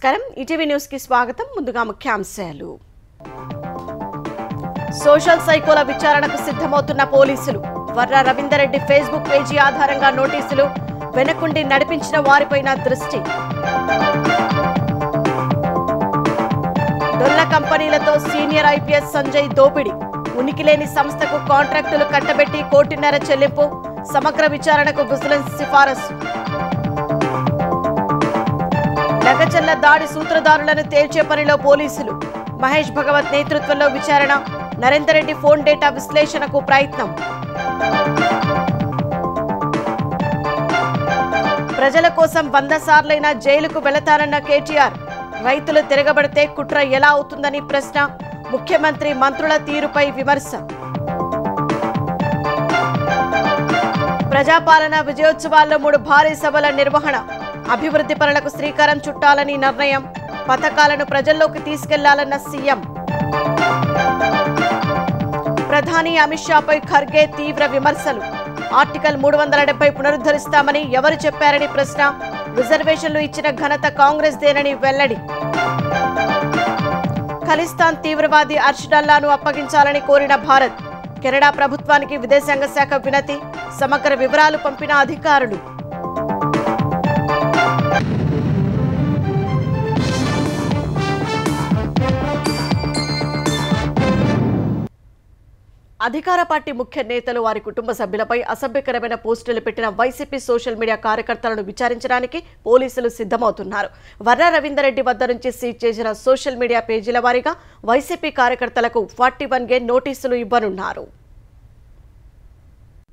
నమస్కారం ETV news కి స్వాగతం ముందుగా ముఖ్యాంశాలు సోషల్ సైకోల విచారణకు సిద్ధమవుతున్న పోలీసులు వర్ర రవీందర్ రెడ్డి ఫేస్బుక్ పేజీ ఆధారంగా నోటీసులు వెనకుండి నడిపించిన వారిపైన దృష్టి డొల్ల కంపెనీలతో సీనియర్ ఐపీఎస్ సంజయ్ దోపిడీ ఉనికిలేని సంస్థకు కాంట్రాక్టులు కట్టబెట్టి కోటిన్నర చెల్లింపు సమగ్ర విచారణకు విజిలెన్స్ సిఫారసు లగచర్ల దాడి సూత్రధారులను తేల్చే పనిలో పోలీసులు మహేష్ భగవత్ నేతృత్వంలో విచారణ నరేందర్ రెడ్డి ఫోన్ డేటా విశ్లేషణకు ప్రయత్నం ప్రజల కోసం 100 సార్లైనా జైలుకు వెళతానన్న కేటీఆర్ రైతులు తిరగబడితే కుట్ర ఎలా అవుతుందని ప్రశ్న ముఖ్యమంత్రి మంత్రుల తీరుపై విమర్శ ప్రజాపాలన విజయోత్సవాల్లో 3 భారీ సభల నిర్వహణ అభివృద్ధి పనులకు శ్రీకారం చుట్టాలని నిర్ణయం పథకాలను ప్రజల్లోకి తీసుకెళ్లాలన్న సీఎం ప్రధాని అమిత్ షాపై ఖర్గే తీవ్ర విమర్శలు ఆర్టికల్ 370 పునరుద్ధరిస్తామని ఎవరు చెప్పారని ప్రశ్న రిజర్వేషన్లు ఇచ్చిన ఘనత కాంగ్రెస్ దేనని వెల్లడి ఖలిస్తాన్ తీవ్రవాది అర్షడల్లాను అప్పగించాలని కోరిన భారత్ కెనడా ప్రభుత్వానికి విదేశాంగ శాఖ వినతి సమగ్ర వివరాలు పంపిన అధికారులు అధికార పార్టీ ముఖ్య నేతలు వారి కుటుంబ సభ్యులపై అసభ్యకరమైన పోస్టులు పెట్టిన వైసీపీ సోషల్ మీడియా కార్యకర్తలను విచారించడానికి పోలీసులు సిద్ధమవుతున్నారు వర్ర రవీందర్ రెడ్డి వద్ద నుంచి సీజ్ చేసిన సోషల్ మీడియా పేజీల వారీగా వైసీపీ కార్యకర్తలకు 41 నోటీసులు ఇవ్వనున్నారు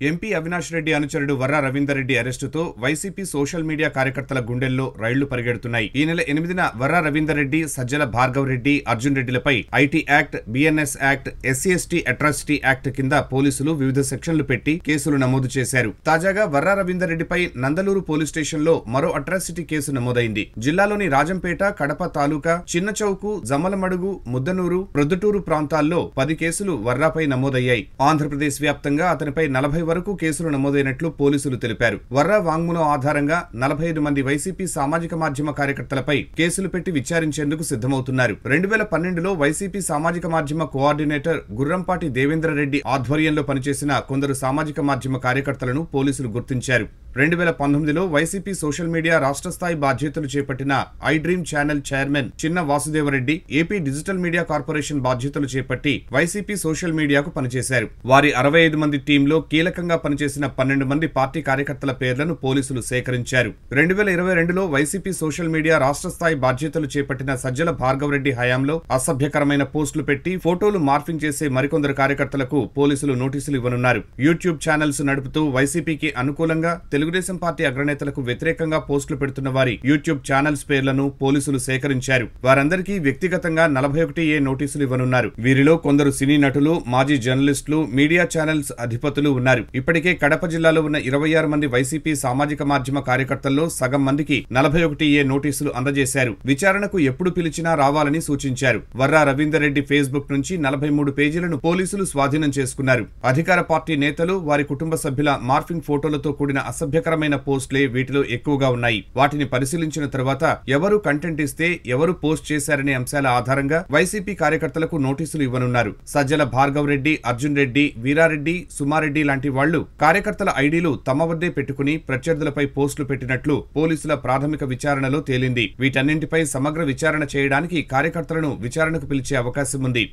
ఎంపీ అవినాష్ రెడ్డి అనుచరుడు వర్ర రవీందర్ రెడ్డి అరెస్టుతో వైసీపీ సోషల్ మీడియా కార్యకర్తల గుండెల్లో రైళ్లు పరిగెడుతున్నాయి. ఈ నెల 8న వర్ర రవీందర్ రెడ్డి, సజ్జల భార్గవ్ రెడ్డి, అర్జున్ రెడ్డిలపై IT act, BNS act, SC ST atrocity act కింద పోలీసులు వివిధ సెక్షన్లు పెట్టి కేసులు నమోదు చేశారు. తాజాగా వర్ర రవీందర్ రెడ్డిపై నందలూరు పోలీస్ స్టేషన్లో మరో అట్రాసిటీ కేసు నమోదైంది. జిల్లాలోని రాజంపేట, కడప తాలూకా, చిన్నచౌకు, జమ్మలమడుగు, ముద్దనూరు, ప్రొద్దుటూరు ప్రాంతాల్లో 10 కేసులు వర్రాపై నమోదయ్యాయి. ఆంధ్రప్రదేశ్ వ్యాప్తంగా అతనిపై 40 వరకు కేసులు నమోదైనట్లు పోలీసులు తెలిపారు. వర్ర వాంగ్మూలం ఆధారంగా 45 మంది వైసీపీ సామాజిక మాధ్యమ కార్యకర్తలపై కేసులు పెట్టి విచారించేందుకు సిద్ధమవుతున్నారు. 2012లో వైసీపీ సామాజిక మాధ్యమ కోఆర్డినేటర్ గుర్రంపాటి దేవేంద్రరెడ్డి ఆధ్వర్యంలో పనిచేసిన కొందరు సామాజిక మాధ్యమ కార్యకర్తలను పోలీసులు గుర్తించారు. 2019లో వైసీపీ సోషల్ మీడియా రాష్ట్ర స్థాయి బాధ్యతలు చేపట్టిన ఐ డ్రీమ్ ఛానల్ చైర్మన్ చిన్న Vasudeva Reddy AP digital media corporation బాధ్యతలు చేపట్టి వైసీపీ సోషల్ మీడియాకు పనిచేశారు. వారి 65 మంది టీంలో కీలకంగా పనిచేసిన 12 మంది పార్టీ కార్యకర్తల పేర్లను పోలీసులు సేకరించారు. 2022లో వైసీపీ సోషల్ మీడియా రాష్ట్ర స్థాయి బాధ్యతలు చేపట్టిన సజ్జల భార్గవ్ రెడ్డి హయాంలో అసభ్యకరమైన పోస్టులు పెట్టి ఫోటోలు మార్ఫింగ్ చేసే మరికొందరు కార్యకర్తలకు పోలీసులు నోటీసులు ఇవ్వనున్నారు. యూట్యూబ్ ఛానల్స్ నడుపుతూ వైసీపీకి అనుకూలంగా తెలుగుదేశం పార్టీ అగ్రనేతలకు వ్యతిరేకంగా పోస్టులు పెడుతున్న వారి యూట్యూబ్ ఛానల్స్ పేర్లను పోలీసులు సేకరించారు. వారందరికీ వ్యక్తిగతంగా 41 నోటీసులు ఇవ్వనున్నారు. వీరిలో కొందరు సినీ నటులు, మాజీ జర్నలిస్టులు, మీడియా ఛానల్స్ అధిపతులు ఉన్నారు. ఇప్పటికే కడప జిల్లాలో ఉన్న 26 మంది వైసీపీ సామాజిక మాధ్యమ కార్యకర్తల్లో సగం మందికి 41 నోటీసులు అందజేశారు. విచారణకు ఎప్పుడు పిలిచినా రావాలని సూచించారు. వర్ర రవీందర్ రెడ్డి ఫేస్బుక్ నుంచి 43 పేజీలను పోలీసులు స్వాధీనం చేసుకున్నారు. అధికార పార్టీ నేతలు, వారి కుటుంబ సభ్యుల మార్ఫింగ్ ఫోటోలతో కూడిన అసభ్యకరమైన పోస్టులే వీటిలో ఎక్కువగా ఉన్నాయి. వాటిని పరిశీలించిన తర్వాత ఎవరు కంటెంట్ ఇస్తే, ఎవరు పోస్ట్ చేశారనే అంశాల ఆధారంగా వైసీపీ కార్యకర్తలకు నోటీసులు ఇవ్వనున్నారు. సజ్జల భార్గవ్ రెడ్డి, అర్జున్ రెడ్డి, వీరారెడ్డి, సుమారెడ్డి లాంటి వాళ్లు కార్యకర్తల ఐడీలు తమ వద్దే పెట్టుకుని ప్రత్యర్థులపై పోస్టులు పెట్టినట్లు పోలీసుల ప్రాథమిక విచారణలో తేలింది. వీటన్నింటిపై సమగ్ర విచారణ చేయడానికి కార్యకర్తలను విచారణకు పిలిచే అవకాశం ఉంది.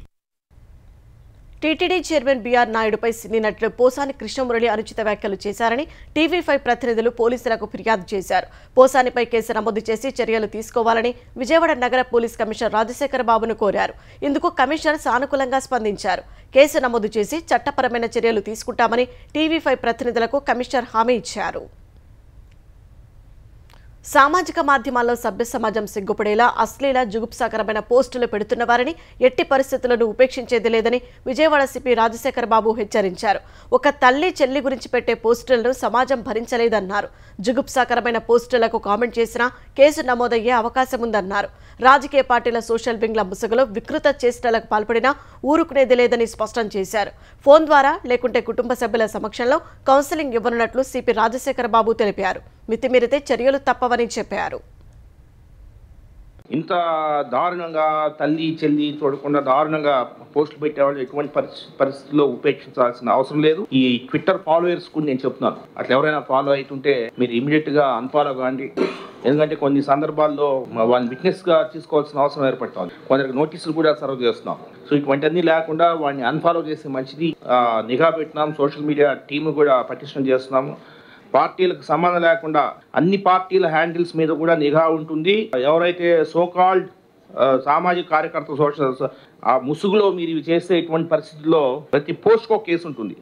టీటీడీ చైర్మన్ బీఆర్ నాయుడుపై సినీ నటుడు పోసాని కృష్ణమురళి అనుచిత వ్యాఖ్యలు చేశారని టీవీ5 ప్రతినిధులు పోలీసులకు ఫిర్యాదు చేశారు. పోసానిపై కేసు నమోదు చేసి చర్యలు తీసుకోవాలని విజయవాడ నగర పోలీస్ కమిషనర్ రాజశేఖర్ బాబును కోరారు. ఇందుకు కమిషనర్ సానుకూలంగా స్పందించారు. కేసు నమోదు చేసి చట్టపరమైన చర్యలు తీసుకుంటామని టీవీ5 ప్రతినిధులకు కమిషనర్ హామీ ఇచ్చారు. సామాజిక మాధ్యమాల్లో సభ్య సమాజం సిగ్గుపడేలా అశ్లీల, జుగుప్సాకరమైన పోస్టులు పెడుతున్న వారిని ఎట్టి పరిస్థితులను ఉపేక్షించేది లేదని విజయవాడ సిపి రాజశేఖర్ బాబు హెచ్చరించారు. ఒక తల్లి, చెల్లి గురించి పెట్టే పోస్టులను సమాజం భరించలేదన్నారు. జుగుప్సాకరమైన పోస్టులకు కామెంట్ చేసినా కేసు నమోదయ్యే అవకాశం ఉందన్నారు. రాజకీయ పార్టీల సోషల్ వింగ్ల ముసుగులో వికృత చేష్టలకు పాల్పడినా ఊరుకునేది లేదని స్పష్టం చేశారు. ఫోన్ ద్వారా లేకుంటే కుటుంబ సభ్యుల సమక్షంలో కౌన్సిలింగ్ ఇవ్వనున్నట్లు సిపి రాజశేఖర్ బాబు తెలిపారు. మితిమీరితే చర్యలు తప్పవని చెప్పారు. ఇంత దారుణంగా తల్లి చెల్లి చూడకుండా దారుణంగా పోస్టులు పెట్టేవాళ్ళు ఎటువంటి పరిస్థితుల్లో ఉపేక్షించాల్సిన అవసరం లేదు. ఈ ట్విట్టర్ ఫాలోయర్స్ కూడా నేను చెప్తున్నాను, అట్లా ఎవరైనా ఫాలో అవుతుంటే మీరు ఇమీడియట్ గా అన్ఫాలో కాండి. ఎందుకంటే కొన్ని సందర్భాల్లో వాళ్ళని విట్నెస్ గా తీసుకోవాల్సిన అవసరం ఏర్పడుతుంది. కొందరికి నోటీసులు కూడా సర్వ్ చేస్తున్నాం. సో ఇటువంటివన్నీ లేకుండా వాడిని అన్ఫాలో చేసే మంచిది. నిఘా పెట్టినాం, సోషల్ మీడియా టీమ్ కూడా పటిష్టం చేస్తున్నాము. పార్టీలకు సంబంధం లేకుండా అన్ని పార్టీల హ్యాండిల్స్ మీద కూడా నిఘా ఉంటుంది. ఎవరైతే సోకాల్డ్ సామాజిక కార్యకర్త సోషల్ ఆ ముసుగులో మీరు ఇవి చేస్తే ఇటువంటి పరిస్థితుల్లో ప్రతి పోస్ట్కో కేసు ఉంటుంది.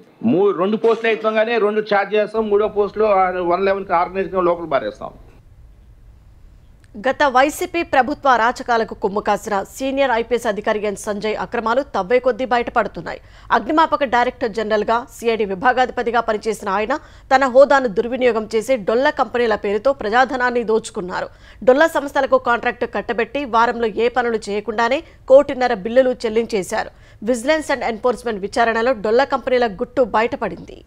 2 పోస్టులు అయిపోగానే 2 ఛార్జ్ చేస్తాం, 3వ పోస్టులో 111 ఆర్గనైజ్ లోపల పారేస్తాం. గత వైసీపీ ప్రభుత్వ అరాచకాలకు కొమ్ము కాసిన సీనియర్ ఐపీఎస్ అధికారి ఎన్ సంజయ్ అక్రమాలు తవ్వే కొద్దీ బయటపడుతున్నాయి. అగ్నిమాపక డైరెక్టర్ జనరల్గా సిఐడి విభాగాధిపతిగా పనిచేసిన ఆయన తన హోదాను దుర్వినియోగం చేసి డొల్ల కంపెనీల పేరుతో ప్రజాధనాన్ని దోచుకున్నారు. డొల్ల సంస్థలకు కాంట్రాక్టు కట్టబెట్టి వారంలో ఏ పనులు చేయకుండానే 1.5 కోటి బిల్లులు చెల్లించేశారు. విజిలెన్స్ అండ్ ఎన్ఫోర్స్మెంట్ విచారణలో డొల్ల కంపెనీల గుట్టు బయటపడింది.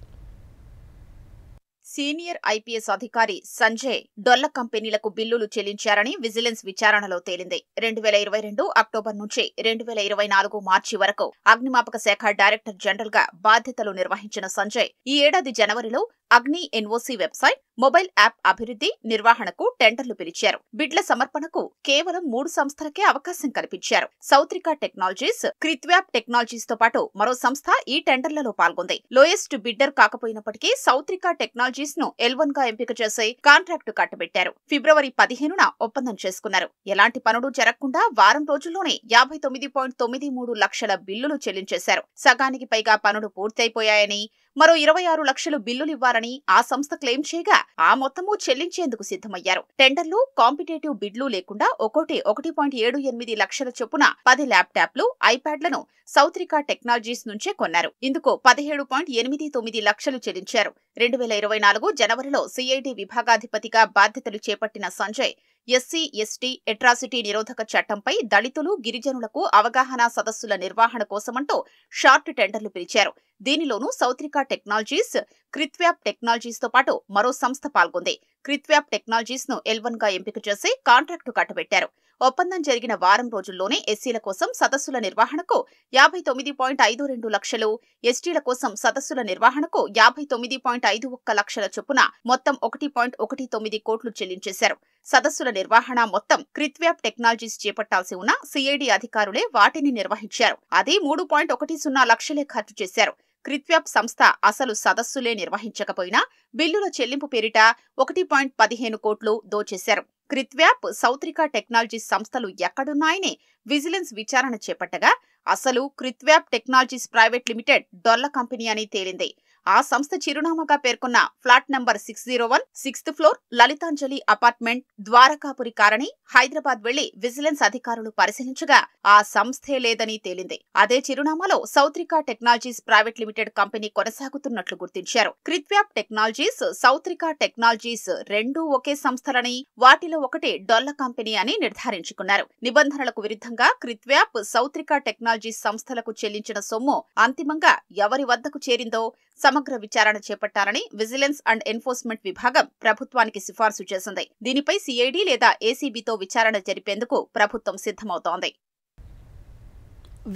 సీనియర్ ఐపీఎస్ అధికారి సంజయ్ డొల్ల కంపెనీలకు బిల్లులు చెల్లించారని విజిలెన్స్ విచారణలో తేలింది. 2022 అక్టోబర్ నుంచి 2024 మార్చి వరకు అగ్నిమాపక శాఖ డైరెక్టర్ జనరల్ గా బాధ్యతలు నిర్వహించిన సంజయ్ ఈ ఏడాది జనవరిలో అగ్ని ఎన్ఓసీ వెబ్సైట్, మొబైల్ యాప్ అభివృద్ధి, నిర్వహణకు టెండర్లు పిలిచారు. బిడ్ల సమర్పణకు కేవలం 3 సంస్థలకే అవకాశం కల్పించారు. సౌత్రికా టెక్నాలజీస్, క్రిత్వ్యాప్ టెక్నాలజీస్ తో పాటు మరో సంస్థ ఈ టెండర్లలో పాల్గొంది. లోయెస్ట్ బిడ్డర్ కాకపోయినప్పటికీ సౌత్రికా టెక్నాలజీస్ ను L1 గా ఎంపిక చేసి కాంట్రాక్టు కట్టబెట్టారు. ఫిబ్రవరి 15న ఒప్పందం చేసుకున్నారు. ఎలాంటి పనులు జరగకుండా వారం రోజుల్లోనే 59.93 లక్షల బిల్లులు చెల్లించేశారు. సగానికి పైగా పనులు పూర్తయిపోయాయని, మరో 26 లక్షలు బిల్లులు ఇవ్వాలని ఆ సంస్థ క్లెయిమ్ చేయగా ఆ మొత్తము చెల్లించేందుకు సిద్ధమయ్యారు. టెండర్లు, కాంపిటేటివ్ బిడ్లు లేకుండా ఒక్కోటి 1.78 లక్షల చొప్పున 10 ల్యాప్టాప్లు, ఐప్యాడ్లను సౌత్రికా టెక్నాలజీస్ నుంచే కొన్నారు. ఇందుకు 17.89 లక్షలు చెల్లించారు. 2024 జనవరిలో సిఐడి విభాగాధిపతిగా బాధ్యతలు చేపట్టిన సంజయ్ ఎస్సీ, ఎస్టీ, అట్రాసిటీ నిరోధక చట్టంపై దళితులు, గిరిజనులకు అవగాహన సదస్సుల నిర్వహణ కోసమంటూ షార్ట్ టెండర్లు పిలిచారు. దీనిలోనూ సౌత్రికా టెక్నాలజీస్, క్రిత్వ్యాప్ టెక్నాలజీస్ తో పాటు మరో సంస్థ పాల్గొంది. క్రిత్వ్యాప్ టెక్నాలజీస్ ను L1 గా ఎంపిక చేసి కాంట్రాక్టు కట్టబెట్టారు. ఒప్పందం జరిగిన వారం రోజుల్లోనే ఎస్సీల కోసం సదస్సుల నిర్వహణకు 59.52 లక్షలు, ఎస్టీల కోసం సదస్సుల నిర్వహణకు 59.51 లక్షల చొప్పున మొత్తం 1.19 కోట్లు చెల్లించేశారు. సదస్సుల నిర్వహణ మొత్తం క్రిత్వ్యాప్ టెక్నాలజీస్ చేపట్టాల్సి ఉన్న సిఐడి అధికారులే వాటిని నిర్వహించారు. అది 3.10 లక్షలే ఖర్చు చేశారు. క్రిత్వ్యాప్ సంస్థ అసలు సదస్సులే నిర్వహించకపోయినా బిల్లుల చెల్లింపు పేరిట 1.15 కోట్లు దోచేశారు. క్రిత్వ్యాప్, సౌత్రికా టెక్నాలజీస్ సంస్థలు ఎక్కడున్నాయని విజిలెన్స్ విచారణ చేపట్టగా అసలు క్రిత్వ్యాప్ టెక్నాలజీస్ ప్రైవేట్ లిమిటెడ్ డొల్ల కంపెనీ అని తేలింది. ఆ సంస్థ చిరునామాగా పేర్కొన్న flat number 601, 6th floor, Lalithanjali apartment, Dwarakapuri colony, Hyderabad వెళ్లి విజిలెన్స్ అధికారులు పరిశీలించగా ఆ సంస్థే లేదని తేలింది. అదే చిరునామాలో Sautrika technologies private limited company కొనసాగుతున్నట్లు గుర్తించారు. క్రిత్వ్యాప్ టెక్నాలజీస్, సౌత్రికా టెక్నాలజీస్ రెండూ ఒకే సంస్థలని, వాటిలో ఒకటి డొల్ల కంపెనీ అని నిర్ధారించుకున్నారు. నిబంధనలకు విరుద్ధంగా క్రిత్వ్యాప్, సౌత్రికా టెక్నాలజీస్ సంస్థలకు చెల్లించిన సొమ్ము అంతిమంగా ఎవరి వద్దకు చేరిందో సమగ్ర విచారణ చేపట్టాలని విజిలెన్స్ అండ్ ఎన్ఫోర్స్మెంట్ విభాగం ప్రభుత్వానికి సిఫార్సు చేసింది. దీనిపై సిఐడి లేదా ఏసీబీతో విచారణ జరిపేందుకు ప్రభుత్వం సిద్ధమవుతోంది.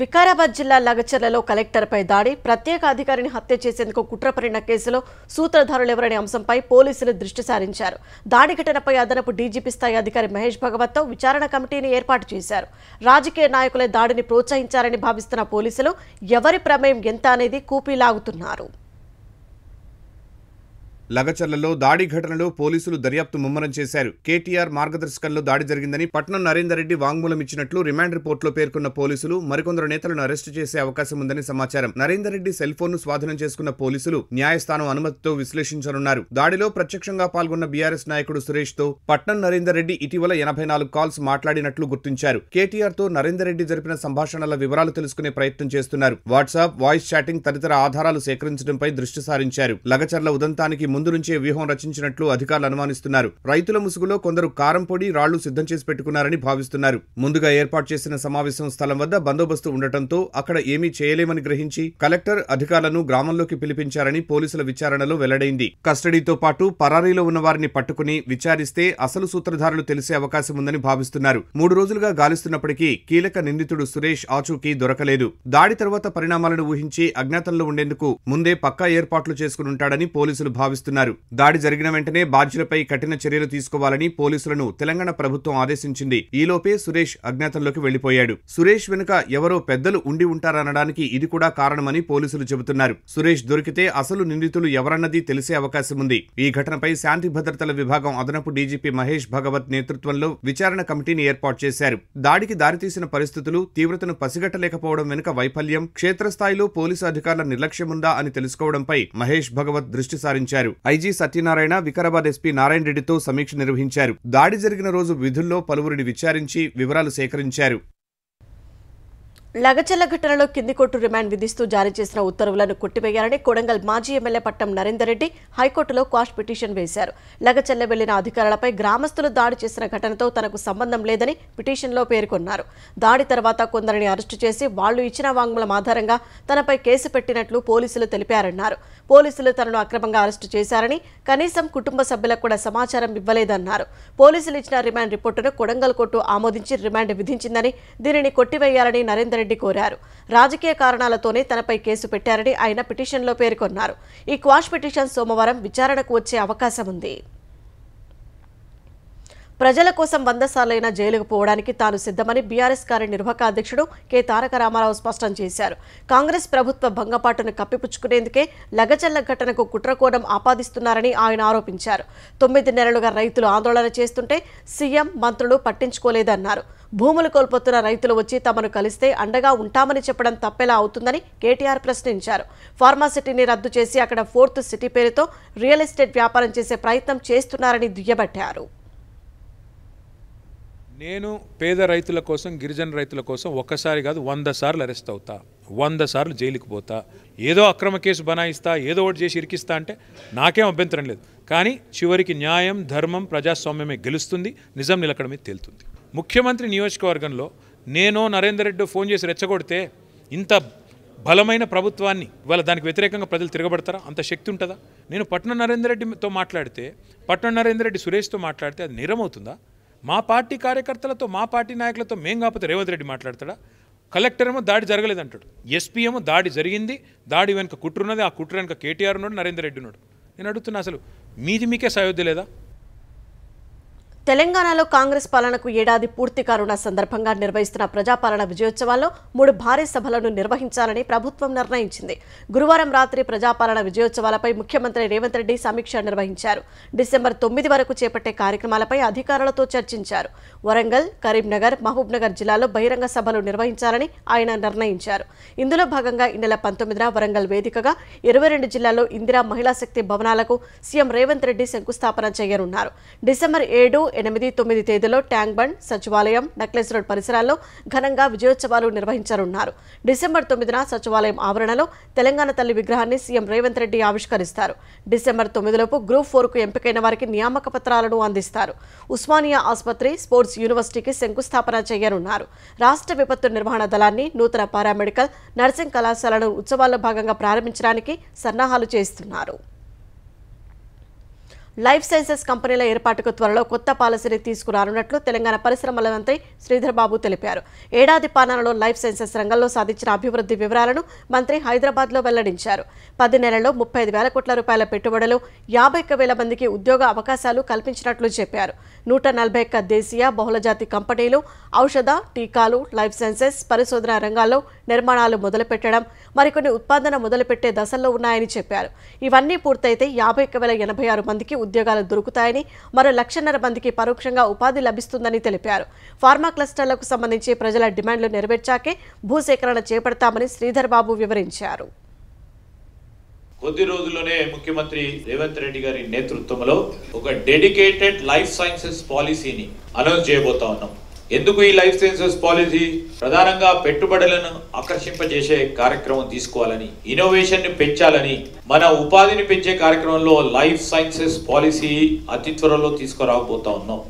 వికారాబాద్ జిల్లా లగచర్లలో కలెక్టర్పై దాడి, ప్రత్యేక అధికారిని హత్య చేసేందుకు కుట్ర పడిన కేసులో సూత్రధారులెవరనే అంశంపై పోలీసులు దృష్టి సారించారు. దాడి ఘటనపై అదనపు డీజీపీ స్థాయి అధికారి మహేష్ భగవత్తో విచారణ కమిటీని ఏర్పాటు చేశారు. రాజకీయ నాయకులే దాడిని ప్రోత్సహించారని భావిస్తున్న పోలీసులు ఎవరి ప్రమేయం ఎంత అనేది కూపీలాగుతున్నారు. లగచర్లలో దాడి ఘటనలో పోలీసులు దర్యాప్తు ముమ్మరం చేశారు. కేటీఆర్ మార్గదర్శకంలో దాడి జరిగిందని పట్నం నరేందర్ రెడ్డి వాంగ్మూలం ఇచ్చినట్లు రిమాండ్ రిపోర్టులో పేర్కొన్న పోలీసులు మరికొందరు నేతలను అరెస్టు చేసే అవకాశం ఉందని సమాచారం. నరేందర్ రెడ్డి సెల్ ఫోన్ ను స్వాధీనం చేసుకున్న పోలీసులు న్యాయస్థానం అనుమతితో విశ్లేషించనున్నారు. దాడిలో ప్రత్యక్షంగా పాల్గొన్న బీఆర్ఎస్ నాయకుడు సురేష్ తో పట్నం నరేందర్ రెడ్డి ఇటీవల 84 కాల్స్ మాట్లాడినట్లు గుర్తించారు. కేటీఆర్ తో నరేందర్ రెడ్డి జరిపిన సంభాషణల వివరాలు తెలుసుకునే ప్రయత్నం చేస్తున్నారు. వాట్సాప్, వాయిస్ చాటింగ్ తదితర ఆధారాలు సేకరించడంపై దృష్టి సారించారు. లగచర్ల ఉదంతానికి ముందు నుంచే వ్యూహం రచించినట్లు అధికారులు అనుమానిస్తున్నారు. రైతుల ముసుగులో కొందరు కారం పొడి, రాళ్లు సిద్ధం చేసి పెట్టుకున్నారని భావిస్తున్నారు. ముందుగా ఏర్పాటు చేసిన సమావేశం స్థలం వద్ద బందోబస్తు ఉండటంతో అక్కడ ఏమీ చేయలేమని గ్రహించి కలెక్టర్ అధికారులను గ్రామంలోకి పిలిపించారని పోలీసుల విచారణలో వెల్లడైంది. కస్టడీతో పాటు పరారీలో ఉన్న వారిని పట్టుకుని విచారిస్తే అసలు సూత్రధారులు తెలిసే అవకాశం ఉందని భావిస్తున్నారు. 3 రోజులుగా గాలిస్తున్నప్పటికీ కీలక నిందితుడు సురేష్ ఆచూకీ దొరకలేదు. దాడి తర్వాత పరిణామాలను ఊహించి అజ్ఞాతంలో ఉండేందుకు ముందే పక్కా ఏర్పాట్లు చేసుకునుంటాడని పోలీసులు భావిస్తున్నారు. దాడి జరిగిన వెంటనే బాధ్యులపై కఠిన చర్యలు తీసుకోవాలని పోలీసులను తెలంగాణ ప్రభుత్వం ఆదేశించింది. ఈలోపే సురేష్ అజ్ఞాతంలోకి వెళ్లిపోయాడు. సురేష్ వెనుక ఎవరో పెద్దలు ఉండి ఉంటారనడానికి ఇది కూడా కారణమని పోలీసులు చెబుతున్నారు. సురేష్ దొరికితే అసలు నిందితులు ఎవరన్నది తెలిసే అవకాశం ఉంది. ఈ ఘటనపై శాంతి భద్రతల విభాగం అదనపు డీజీపీ మహేష్ భగవత్ నేతృత్వంలో విచారణ కమిటీని ఏర్పాటు చేశారు. దాడికి దారితీసిన పరిస్థితులు, తీవ్రతను పసిగట్టలేకపోవడం వెనుక వైఫల్యం, క్షేత్రస్థాయిలో పోలీసు అధికారుల నిర్లక్ష్యముందా అని తెలుసుకోవడంపై మహేష్ భగవత్ దృష్టి సారించారు. ఐజీ సత్యనారాయణ వికారాబాద్ ఎస్పీ నారాయణ రెడ్డితో సమీక్ష నిర్వహించారు. దాడి జరిగిన రోజు విధుల్లో పలువురిని విచారించి వివరాలు సేకరించారు. లగచర్ల ఘటనలో కింది కోర్టు రిమాండ్ విధిస్తూ జారీ చేసిన ఉత్తర్వులను కొట్టివేయాలని కొడంగల్ మాజీ ఎమ్మెల్యే పట్టం నరేందర్ రెడ్డి హైకోర్టులో క్వాష్ పిటిషన్ వేశారు. లగచర్ల వెళ్లిన అధికారులపై గ్రామస్తులు దాడి చేసిన ఘటనతో తనకు సంబంధం లేదని పిటిషన్లో పేర్కొన్నారు. దాడి తర్వాత కొందరిని అరెస్టు చేసి వాళ్లు ఇచ్చిన వాంగ్మూలం ఆధారంగా తనపై కేసు పెట్టినట్లు పోలీసులు తెలిపారన్నారు. పోలీసులు తనను అక్రమంగా అరెస్టు చేశారని, కనీసం కుటుంబ సభ్యులకు కూడా సమాచారం ఇవ్వలేదన్నారు. పోలీసులు ఇచ్చిన రిమాండ్ రిపోర్టును కొడంగల్ కోర్టు ఆమోదించి రిమాండ్ విధించిందని, దీనిని కొట్టివేయాలని నరేందర్ రెడ్డి కోరారు. రాజకీయ కారణాలతోనే తనపై కేసు పెట్టారని ఆయన పిటిషన్లో పేర్కొన్నారు. ఈ క్వాష్ పిటిషన్ సోమవారం విచారణకు వచ్చే అవకాశం ఉంది. ప్రజల కోసం 100 సార్లైనా జైలుకు పోవడానికి తాను సిద్ధమని బీఆర్ఎస్ కార్యనిర్వాహక అధ్యక్షుడు కె తారక రామారావు స్పష్టం చేశారు. కాంగ్రెస్ ప్రభుత్వ భంగపాటును కప్పిపుచ్చుకునేందుకే లగచర్ల ఘటనకు కుట్రకోణం ఆపాదిస్తున్నారని ఆయన ఆరోపించారు. 9 నెలలుగా రైతులు ఆందోళన చేస్తుంటే సీఎం, మంత్రులు పట్టించుకోలేదన్నారు. భూములు కోల్పోతున్న రైతులు వచ్చి తమను కలిస్తే అండగా ఉంటామని చెప్పడం తప్పెలా అవుతుందని కేటీఆర్ ప్రశ్నించారు. ఫార్మాసిటీని రద్దు చేసి అక్కడ 4th సిటీ పేరుతో రియల్ ఎస్టేట్ వ్యాపారం చేసే ప్రయత్నం చేస్తున్నారని దుయ్యబట్టారు. నేను పేద రైతుల కోసం, గిరిజన రైతుల కోసం ఒక్కసారి కాదు 100 సార్లు అరెస్ట్ అవుతా, 100 సార్లు జైలుకి పోతా, ఏదో అక్రమ కేసు బనాయిస్తా, ఏదో ఒకటి చేసి ఇరికిస్తా అంటే నాకేం అభ్యంతరం లేదు. కానీ చివరికి న్యాయం, ధర్మం, ప్రజాస్వామ్యమే గెలుస్తుంది, నిజం నిలకడమే తేలుతుంది. ముఖ్యమంత్రి నియోజకవర్గంలో నేను నరేందర్ రెడ్డి ఫోన్ చేసి రెచ్చగొడితే ఇంత బలమైన ప్రభుత్వాన్ని ఇవాళ దానికి వ్యతిరేకంగా ప్రజలు తిరగబడతారా? అంత శక్తి ఉంటుందా? నేను పట్నం నరేందర్ రెడ్డితో మాట్లాడితే, పట్నం నరేందర్ రెడ్డి సురేష్తో మాట్లాడితే అది నేరం అవుతుందా? మా పార్టీ కార్యకర్తలతో, మా పార్టీ నాయకులతో మేం కాకపోతే రేవంత్ రెడ్డి మాట్లాడతాడా? కలెక్టర్ ఏమో దాడి జరగలేదంటాడు, ఎస్పీ ఏమో దాడి జరిగింది, దాడి వెనుక కుట్రున్నది, ఆ కుట్ర వెనుక కేటీఆర్ ఉన్నాడు, నరేందర్ రెడ్డి ఉన్నాడు. నేను అడుగుతున్నా, అసలు మీకే సయోధ్య లేదా? తెలంగాణలో కాంగ్రెస్ పాలనకు ఏడాది పూర్తి కానున్న సందర్భంగా నిర్వహిస్తున్న ప్రజాపాలన విజయోత్సవాల్లో 3 భారీ సభలను నిర్వహించాలని ప్రభుత్వం నిర్ణయించింది. గురువారం రాత్రి ప్రజాపాలన విజయోత్సవాలపై ముఖ్యమంత్రి రేవంత్ రెడ్డి సమీక్ష నిర్వహించారు. డిసెంబర్ 9 వరకు చేపట్టే కార్యక్రమాలపై అధికారులతో చర్చించారు. వరంగల్, కరీంనగర్, మహబూబ్నగర్ జిల్లాలో బహిరంగ సభలు నిర్వహించాలని ఆయన నిర్ణయించారు. ఇందులో భాగంగా ఈ నెల 19న వరంగల్ వేదికగా 22 జిల్లాల్లో ఇందిరా మహిళా శక్తి భవనాలకు సీఎం రేవంత్ రెడ్డి శంకుస్థాపన చేయనున్నారు. డిసెంబర్ 7, 8, 9 తేదీలో ట్యాంక్ బండ్, సచివాలయం, నక్లెస్ రోడ్ పరిసరాల్లో ఘనంగా విజయోత్సవాలు నిర్వహించనున్నారు. డిసెంబర్ 9న సచివాలయం ఆవరణలో తెలంగాణ తల్లి విగ్రహాన్ని సీఎం రేవంత్ రెడ్డి ఆవిష్కరిస్తారు. డిసెంబర్ 9లోపు గ్రూప్ 4కు ఎంపికైన వారికి నియామక పత్రాలను అందిస్తారు. ఉస్మానియా ఆసుపత్రి, స్పోర్ట్స్ యూనివర్సిటీకి శంకుస్థాపన చేయనున్నారు. రాష్ట్ర విపత్తు నిర్వహణ దళాన్ని, నూతన పారామెడికల్, నర్సింగ్ కళాశాలను ఉత్సవాల్లో భాగంగా ప్రారంభించడానికి సన్నాహాలు చేస్తున్నారు. లైఫ్ సైన్సెస్ కంపెనీల ఏర్పాటుకు త్వరలో కొత్త పాలసీని తీసుకురానున్నట్లు తెలంగాణ పరిశ్రమల మంత్రి శ్రీధర్ బాబు తెలిపారు. ఏడాది పాలనలో లైఫ్ సైన్సెస్ రంగంలో సాధించిన అభివృద్ధి వివరాలను మంత్రి హైదరాబాద్లో వెల్లడించారు. 10 నెలల్లో 35,000 కోట్ల రూపాయల పెట్టుబడులు, 51,000 మందికి ఉద్యోగ అవకాశాలు కల్పించినట్లు చెప్పారు. 141 దేశీయ బహుళజాతి కంపెనీలు ఔషధ, టీకాలు, లైఫ్ సైన్సెస్, పరిశోధన రంగాల్లో నిర్మాణాలు మొదలుపెట్టడం, మరికొన్ని ఉత్పాదన మొదలుపెట్టే దశల్లో ఉన్నాయని చెప్పారు. ఇవన్నీ పూర్తయితే 51,086 మందికి ఉద్యోగాలు దొరుకుతాయని, మరో 1,50,000 మందికి పరోక్షంగా ఉపాధి లభిస్తుందని తెలిపారు. ఫార్మా క్లస్టర్లకు సంబంధించి ప్రజల డిమాండ్లు నెరవేర్చాకే భూసేకరణ చేపడతామని శ్రీధర్ బాబు వివరించారు. కొద్ది రోజుల్లోనే ముఖ్యమంత్రి రేవంత్ రెడ్డి గారి నేతృత్వంలో ఒక డెడికేటెడ్ లైఫ్ సైన్సెస్ పాలసీని అనౌన్స్ చేయబోతా ఉన్నాం. ఎందుకు ఈ లైఫ్ సైన్సెస్ పాలసీ? ప్రధానంగా పెట్టుబడులను ఆకర్షింపజేసే కార్యక్రమం తీసుకోవాలని, ఇన్నోవేషన్ ని పెంచాలని, మన ఉపాధిని పెంచే కార్యక్రమంలో లైఫ్ సైన్సెస్ పాలసీ అతి త్వరలో తీసుకురాబోతా ఉన్నాం.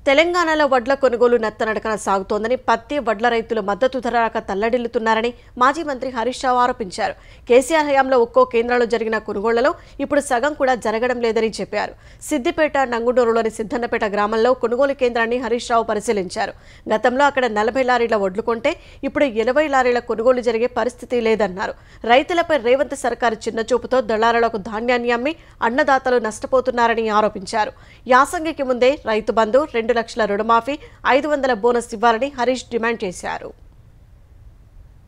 తెలంగాణలో వడ్ల కొనుగోలు నత్తనడకన సాగుతోందని, పత్తి వడ్ల రైతులు మద్దతు ధర రాక తల్లడిల్లుతున్నారని మాజీ మంత్రి హరీష్ రావు ఆరోపించారు. కేసీఆర్ హయాంలో ఒక్కో కేంద్రంలో జరిగిన కొనుగోళ్లలో ఇప్పుడు సగం కూడా జరగడం లేదని చెప్పారు. సిద్దిపేట నంగునూరులోని సిద్ధన్నపేట గ్రామంలో కొనుగోలు కేంద్రాన్ని హరీష్ రావు పరిశీలించారు. గతంలో అక్కడ 40 లారీల వడ్లు కొంటే ఇప్పుడు 20 లారీల కొనుగోలు జరిగే పరిస్థితి లేదన్నారు. రైతులపై రేవంత్ సర్కారు చిన్నచూపుతో దళారులకు ధాన్యాన్ని అమ్మి అన్నదాతలు నష్టపోతున్నారని ఆరోపించారు. యాసంగికి ముందే రైతు బంధు, 2 లక్షల రుణమాఫీ, 500 బోనస్ ఇవ్వాలని హరీష్ డిమాండ్ చేశారు.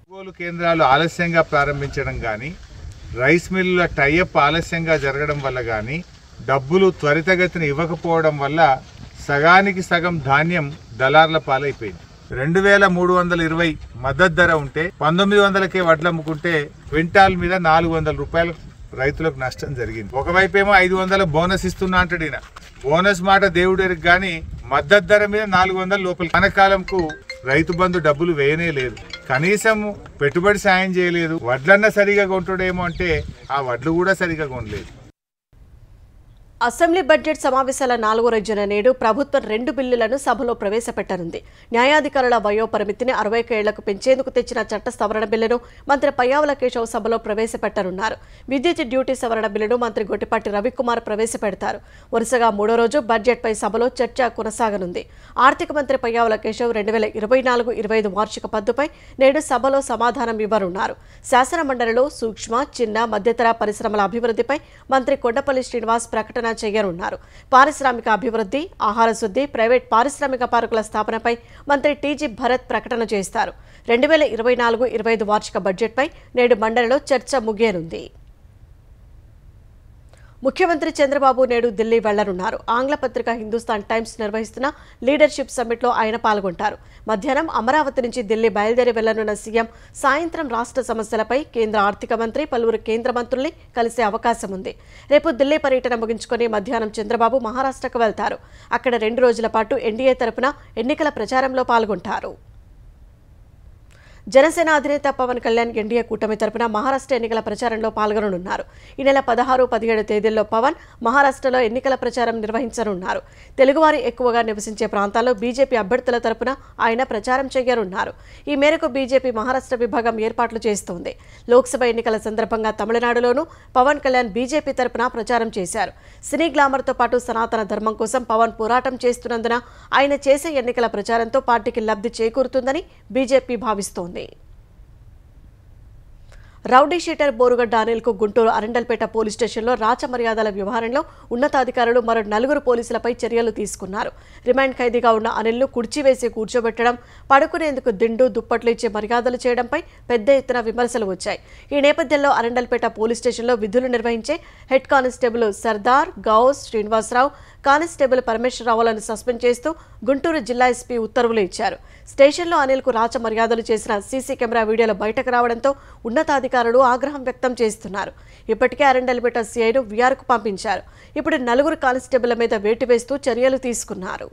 కొనుగోలు కేంద్రాలు ఆలస్యంగా ప్రారంభించడం కానీ, రైస్ మిల్లుల టైఅప్ ఆలస్యంగా జరగడం వల్ల కానీ, డబ్బులు త్వరితగతిన ఇవ్వకపోవడం వల్ల సగానికి సగం ధాన్యం దళార్ల పాలైపోయింది. 2320 మద్దతు ధర ఉంటే 1900కే వడ్లు అమ్ముకుంటే క్వింటాల్ మీద 400 రూపాయలు రైతులకు నష్టం జరిగింది. ఒకవైపేమో 500 బోనస్ ఇస్తున్నా అంటాడు ఈయన. బోనస్ మాట దేవుడికి కానీ మద్దతు ధర మీద 400 లోపల. కనకాలంకు రైతు బంధు డబ్బులు వేయనే లేదు, కనీసం పెట్టుబడి సాయం చేయలేదు. వడ్లన్నా సరిగా కొంటాడేమో అంటే ఆ వడ్లు కూడా సరిగా కొనలేదు. అసెంబ్లీ బడ్జెట్ సమావేశాల 4వ రోజున నేడు ప్రభుత్వం 2 బిల్లులను సభలో ప్రవేశపెట్టనుంది. న్యాయాధికారుల వయోపరిమితిని 60 ఏళ్లకు పెంచేందుకు తెచ్చిన చట్ట సవరణ బిల్లును మంత్రి పయ్యావుల కేశవ్ సభలో ప్రవేశపెట్టనున్నారు. విద్యుత్ డ్యూటీ సవరణ బిల్లును మంత్రి గొట్టిపాటి రవికుమార్ ప్రవేశపెడతారు. వరుసగా 3వ రోజు బడ్జెట్పై సభలో చర్చ కొనసాగనుంది. ఆర్థిక మంత్రి పయ్యావుల కేశవ్ 2024-25 వార్షిక పద్దుపై నేడు సభలో సమాధానం ఇవ్వనున్నారు. శాసన మండలిలో సూక్ష్మ, చిన్న, మధ్యతర పరిశ్రమల అభివృద్ధిపై మంత్రి కొండపల్లి శ్రీనివాస్ ప్రకటన చేయనున్నారు. పారిశ్రామిక అభివృద్ధి, ఆహార శుద్ధి, ప్రైవేట్ పారిశ్రామిక పార్కుల స్థాపనపై మంత్రి టీజీ భరత్ ప్రకటన చేస్తారు. 2024-25 వార్షిక బడ్జెట్పై నేడు మండలిలో చర్చ ముగియనుంది. ముఖ్యమంత్రి చంద్రబాబు నేడు ఢిల్లీ వెళ్లనున్నారు. ఆంగ్ల పత్రిక హిందుస్థాన్ టైమ్స్ నిర్వహిస్తున్న లీడర్షిప్ సమ్మిట్లో ఆయన పాల్గొంటారు. మధ్యాహ్నం అమరావతి నుంచి ఢిల్లీ బయలుదేరి వెళ్లనున్న సీఎం సాయంత్రం రాష్ట్ర సమస్యలపై కేంద్ర ఆర్థిక మంత్రి, పలువురు కేంద్ర మంత్రుల్ని కలిసే అవకాశం ఉంది. రేపు ఢిల్లీ పర్యటన ముగించుకొని మధ్యాహ్నం చంద్రబాబు మహారాష్ట్రకు వెళ్తారు. అక్కడ 2 రోజుల పాటు ఎన్డీఏ తరపున ఎన్నికల ప్రచారంలో పాల్గొంటారు. జనసేన అధినేత పవన్ కళ్యాణ్ ఎన్డీఏ కూటమి తరపున మహారాష్ట్ర ఎన్నికల ప్రచారంలో పాల్గొననున్నారు. ఈ నెల 16, 17 తేదీల్లో పవన్ మహారాష్ట్రలో ఎన్నికల ప్రచారం నిర్వహించనున్నారు. తెలుగువారి ఎక్కువగా నివసించే ప్రాంతాల్లో బీజేపీ అభ్యర్థుల తరపున ఆయన ప్రచారం చేయనున్నారు. ఈ మేరకు బీజేపీ మహారాష్ట్ర విభాగం ఏర్పాట్లు చేస్తోంది. లోక్సభ ఎన్నికల సందర్భంగా తమిళనాడులోనూ పవన్ కళ్యాణ్ బీజేపీ తరపున ప్రచారం చేశారు. సినీ గ్లామర్తో పాటు సనాతన ధర్మం కోసం పవన్ పోరాటం చేస్తున్నందున ఆయన చేసే ఎన్నికల ప్రచారంతో పార్టీకి లబ్ధి చేకూరుతుందని బీజేపీ భావిస్తోంది. రౌడీ షీటర్ బోరుగడ్డ అనిల్కు గుంటూరు అరండల్పేట పోలీస్ స్టేషన్లో రాచమర్యాదల వ్యవహారంలో ఉన్నతాధికారులు మరో 4 పోలీసులపై చర్యలు తీసుకున్నారు. రిమాండ్ ఖైదీగా ఉన్న అనిల్ను కుర్చీవేసి కూర్చోబెట్టడం, పడుకునేందుకు దిండు, దుప్పట్లు ఇచ్చి మర్యాదలు చేయడంపై పెద్ద ఎత్తున విమర్శలు వచ్చాయి. ఈ నేపథ్యంలో అరండల్పేట పోలీస్ స్టేషన్లో విధులు నిర్వహించే head constable Sardar, Ghouse, Srinivasarao, constable పరమేశ్వరరావులను సస్పెండ్ చేస్తూ గుంటూరు జిల్లా ఎస్పీ ఉత్తర్వులు ఇచ్చారు. స్టేషన్లో అనిల్కు రాచ మర్యాదలు చేసిన సీసీ కెమెరా వీడియోలు బయటకు రావడంతో ఉన్నతాధికారులు ఆగ్రహం వ్యక్తం చేస్తున్నారు. ఇప్పటికే అరండల్పేట సీఐను వీఆర్కు పంపించారు. ఇప్పుడు 4 కానిస్టేబుళ్ల మీద వేటు వేస్తూ చర్యలు తీసుకున్నారు.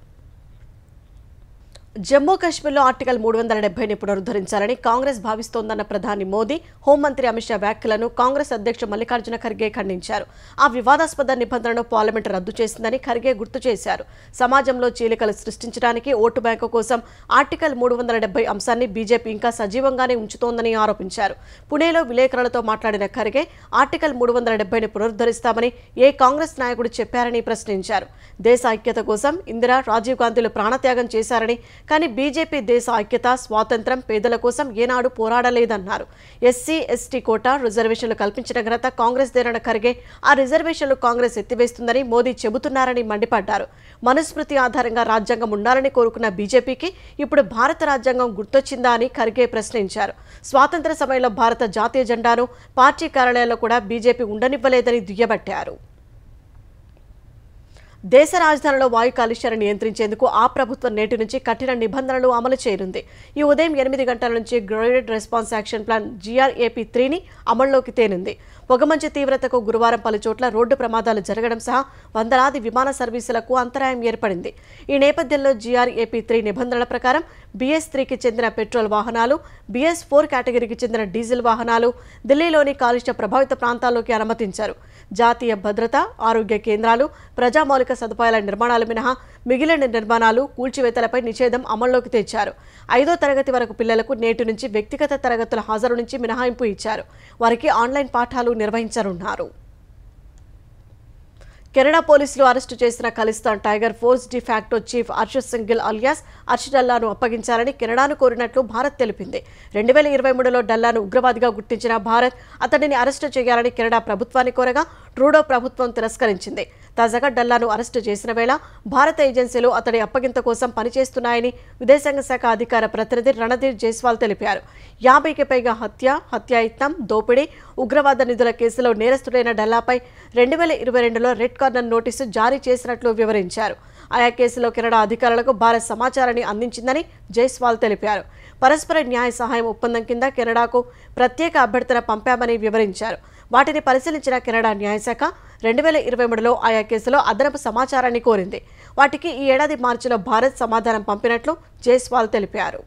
జమ్మూ కాశ్మీర్లో ఆర్టికల్ 370ని పునరుద్ధరించాలని కాంగ్రెస్ భావిస్తోందన్న ప్రధాని మోదీ, హోంమంత్రి అమిత్ షా వ్యాఖ్యలను కాంగ్రెస్ అధ్యక్షుడు మల్లికార్జున ఖర్గే ఖండించారు. ఆ వివాదాస్పద నిబంధనను పార్లమెంటు రద్దు చేసిందని ఖర్గే గుర్తు చేశారు. సమాజంలో చీలికలు సృష్టించడానికి ఓటు బ్యాంకు కోసం ఆర్టికల్ 370 అంశాన్ని బీజేపీ ఇంకా సజీవంగానే ఉంచుతోందని ఆరోపించారు. పుణేలో విలేకరులతో మాట్లాడిన ఖర్గే ఆర్టికల్ 370ని పునరుద్ధరిస్తామని ఏ కాంగ్రెస్ నాయకుడు చెప్పారని ప్రశ్నించారు. దేశ ఐక్యత కోసం ఇందిరా, రాజీవ్ గాంధీలు ప్రాణత్యాగం చేశారని, కానీ బీజేపీ దేశ ఐక్యత, స్వాతంత్ర్యం, పేదల కోసం ఏనాడు పోరాడలేదన్నారు. ఎస్సీ, ఎస్టీ కోటా, రిజర్వేషన్లు కల్పించిన ఘనత కాంగ్రెస్ దేనన్న ఖర్గే ఆ రిజర్వేషన్లు కాంగ్రెస్ ఎత్తివేస్తుందని మోదీ చెబుతున్నారని మండిపడ్డారు. మనుస్మృతి ఆధారంగా రాజ్యాంగం ఉండాలని కోరుకున్న బీజేపీకి ఇప్పుడు భారత రాజ్యాంగం గుర్తొచ్చిందా అని ఖర్గే ప్రశ్నించారు. స్వాతంత్ర్య సమయంలో భారత జాతీయ జెండాను పార్టీ కార్యాలయాల్లో కూడా బీజేపీ ఉండనివ్వలేదని దుయ్యబట్టారు. దేశ రాజధానిలో వాయు కాలుష్యాన్ని నియంత్రించేందుకు ఆ ప్రభుత్వం నేటి నుంచి కఠిన నిబంధనలు అమలు చేయనుంది. ఈ ఉదయం 8 గంటల నుంచి గ్రేడెడ్ రెస్పాన్స్ యాక్షన్ ప్లాన్ GRAP-3ని అమల్లోకి తేనుంది. పొగమంచు తీవ్రతకు గురువారం పలుచోట్ల రోడ్డు ప్రమాదాలు జరగడం సహా వందలాది విమాన సర్వీసులకు అంతరాయం ఏర్పడింది. ఈ నేపథ్యంలో GRAP-3 నిబంధనల ప్రకారం BS3కి చెందిన పెట్రోల్ వాహనాలు, BS4 కేటగిరీకి చెందిన డీజిల్ వాహనాలు ఢిల్లీలోని కాలుష్య ప్రభావిత ప్రాంతాల్లోకి అనుమతించారు. జాతీయ భద్రత, ఆరోగ్య కేంద్రాలు, ప్రజా మౌలిక సదుపాయాల నిర్మాణాలు మినహా మిగిలిన నిర్మాణాలు, కూల్చివేతలపై నిషేధం అమల్లోకి తెచ్చారు. 5వ తరగతి వరకు పిల్లలకు నేటి నుంచి వ్యక్తిగత తరగతుల హాజరు నుంచి మినహాయింపు ఇచ్చారు. వారికి ఆన్లైన్ పాఠాలు నిర్వహించనున్నారు. కెనడా పోలీసులు అరెస్టు చేసిన Khalistan tiger force de facto chief Arshad సింగిల్ అలియాస్ అర్షద్ డల్లాను అప్పగించాలని కెనడాను కోరినట్లు భారత్ తెలిపింది. 2023లో డల్లాను ఉగ్రవాదిగా గుర్తించిన భారత్ అతడిని అరెస్టు చేయాలని కెనడా ప్రభుత్వాన్ని కోరగా ట్రూడో ప్రభుత్వం తిరస్కరించింది. తాజాగా డల్లాను అరెస్టు చేసిన వేళ భారత ఏజెన్సీలు అతడి అప్పగింత కోసం పనిచేస్తున్నాయని విదేశాంగ శాఖ అధికార ప్రతినిధి రణధీర్ జైస్వాల్ తెలిపారు. 50కి పైగా హత్యాయత్నం, దోపిడీ, ఉగ్రవాద నిధుల కేసులో నేరస్తుడైన డల్లాపై 2022లో రెడ్ కార్నర్ నోటీసు జారీ చేసినట్లు వివరించారు. ఆయా కేసులో కెనడా అధికారులకు భారత్ సమాచారాన్ని అందించిందని జైస్వాల్ తెలిపారు. పరస్పర న్యాయ సహాయం ఒప్పందం కింద కెనడాకు ప్రత్యేక అభ్యర్థన పంపామని వివరించారు. వాటిని పరిశీలించిన కెనడా న్యాయశాఖ 2023లో ఆయా కేసులో అదనపు సమాచారాన్ని కోరింది. వాటికి ఈ ఏడాది మార్చిలో భారత్ సమాధానం పంపినట్లు జైస్వాల్ తెలిపారు.